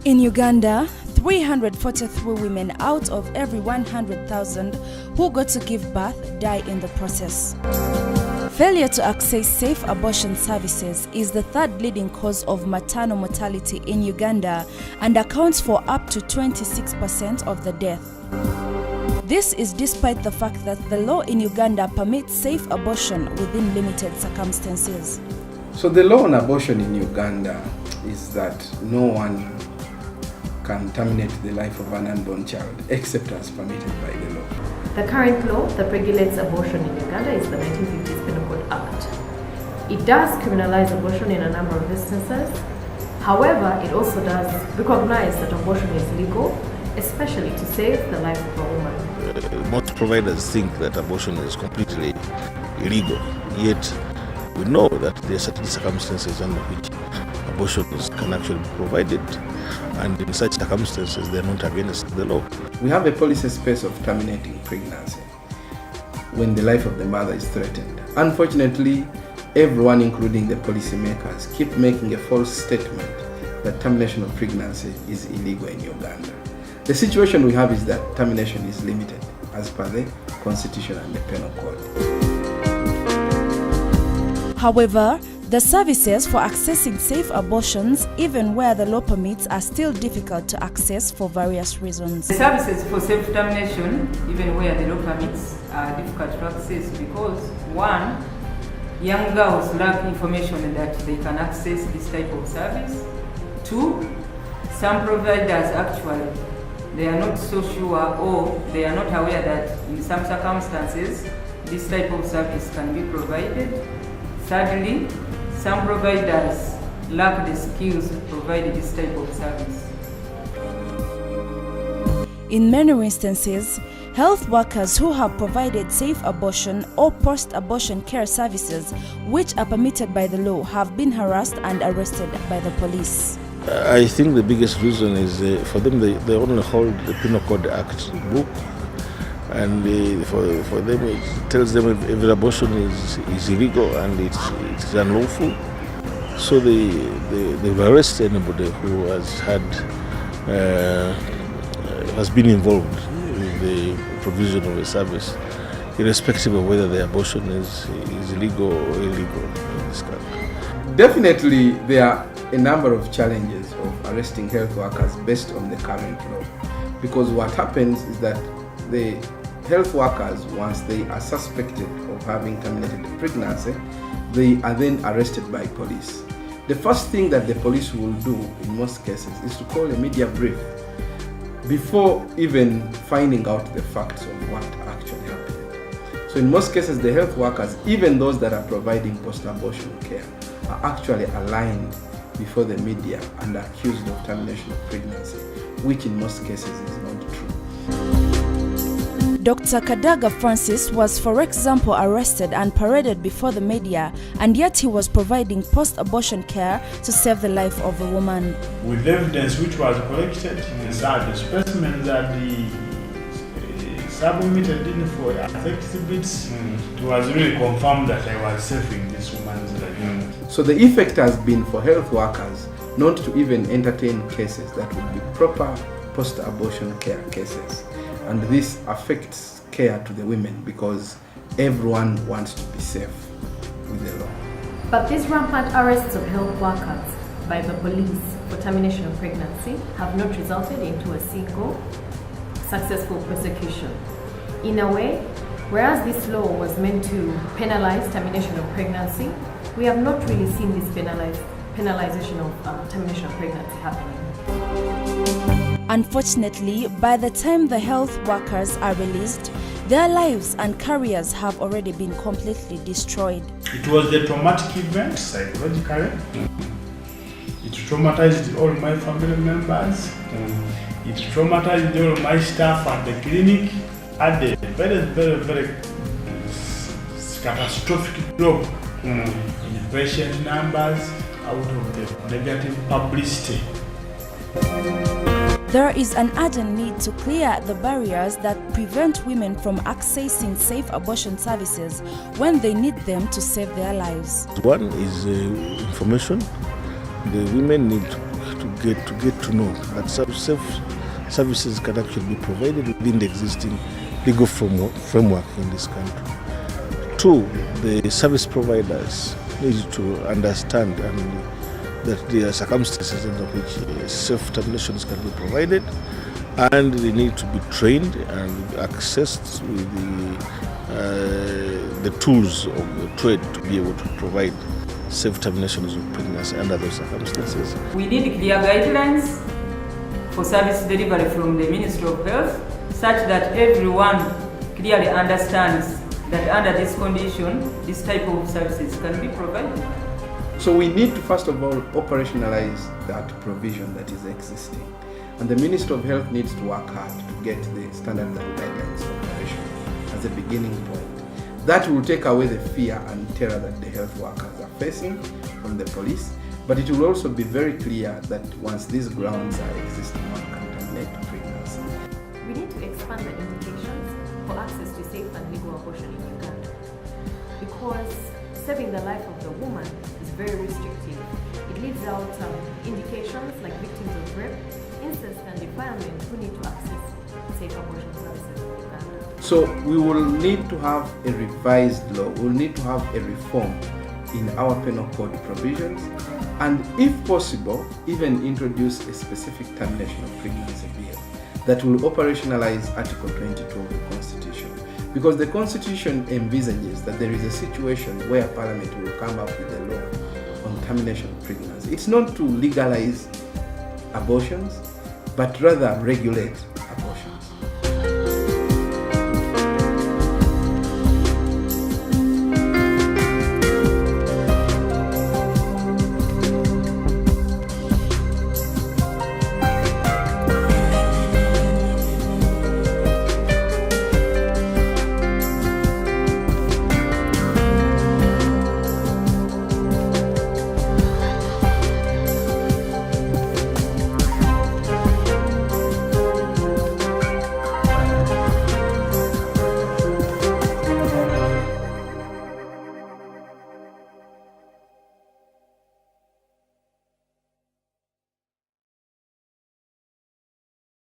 In Uganda, 343 women out of every 100,000 who go to give birth die in the process. Failure to access safe abortion services is the third leading cause of maternal mortality in Uganda and accounts for up to 26% of the death. This is despite the fact that the law in Uganda permits safe abortion within limited circumstances. So the law on abortion in Uganda is that no one can terminate the life of an unborn child except as permitted by the law. The current law that regulates abortion in Uganda is the 1950s Penal Code Act. It does criminalize abortion in a number of instances. However, it also does recognize that abortion is legal, especially to save the life of a woman. Most providers think that abortion is completely illegal, yet we know that there are certain circumstances under which abortions can actually be provided, and in such circumstances they are not against the law. We have a policy space of terminating pregnancy when the life of the mother is threatened. Unfortunately, everyone, including the policymakers, keep making a false statement that termination of pregnancy is illegal in Uganda. The situation we have is that termination is limited as per the Constitution and the Penal Code. However, the services for accessing safe abortions, even where the law permits, are still difficult to access for various reasons. The services for safe termination, even where the law permits, are difficult to access because, one, young girls lack information that they can access this type of service. Two, some providers actually, they are not so sure or they are not aware that in some circumstances this type of service can be provided. Thirdly, some providers lack the skills to provide this type of service. In many instances, health workers who have provided safe abortion or post-abortion care services, which are permitted by the law, have been harassed and arrested by the police. I think the biggest reason is for them they only hold the Penal Code Act book, and for them it tells them every abortion is illegal and it's unlawful. So they've arrested anybody who has been involved in the provision of a service, irrespective of whether the abortion is legal or illegal in this country. Definitely, there are a number of challenges of arresting health workers based on the current law, because what happens is that the health workers, once they are suspected of having terminated the pregnancy, they are then arrested by police. The first thing that the police will do in most cases is to call a media brief before even finding out the facts of what actually happened. So in most cases, the health workers, even those that are providing post-abortion care, are actually aligned before the media and accused of termination of pregnancy, which in most cases is not true. Dr. Kadaga Francis was, for example, arrested and paraded before the media, and yet he was providing post-abortion care to save the life of a woman. With evidence which was collected, the specimens that the submitted in for exhibits, it was really confirmed that I was saving this woman's life. So the effect has been for health workers not to even entertain cases that would be proper post-abortion care cases. And this affects care to the women because everyone wants to be safe with the law. But these rampant arrests of health workers by the police for termination of pregnancy have not resulted into a single successful prosecution. In a way, whereas this law was meant to penalize termination of pregnancy, we have not really seen this penalization of termination of pregnancy happening. Unfortunately, by the time the health workers are released, their lives and careers have already been completely destroyed. It was a traumatic event psychologically. It traumatized all my family members. It traumatized all my staff at the clinic. Had a very, very, very catastrophic drop in patient numbers out of the negative publicity. There is an urgent need to clear the barriers that prevent women from accessing safe abortion services when they need them to save their lives. One is information. The women need to to get to know that safe services can actually be provided within the existing legal framework in this country. Two, the service providers need to understand that there are circumstances under which safe terminations can be provided, and they need to be trained and accessed with the tools of the trade to be able to provide safe terminations of pregnancy under those circumstances. We need clear guidelines for service delivery from the Ministry of Health, such that everyone clearly understands that under this condition, this type of services can be provided. So we need to first of all operationalize that provision that is existing. And the Ministry of Health needs to work hard to get the standards and guidelines operational as a beginning point. That will take away the fear and terror that the health workers are facing from the police, but it will also be very clear that once these grounds are existing, one can terminate pregnancy. We need to expand the indications for access to safe and legal abortion in Uganda, because saving the life of the woman is very restrictive. It leaves out indications like victims of rape, incest and defilement who need to access safe abortion services in Uganda. So we will need to have a revised law, we'll need to have a reform in our penal code provisions, and if possible, even introduce a specific termination of pregnancy bill that will operationalize Article 22 of the Constitution. Because the Constitution envisages that there is a situation where Parliament will come up with a law on termination of pregnancy. It's not to legalize abortions, but rather regulate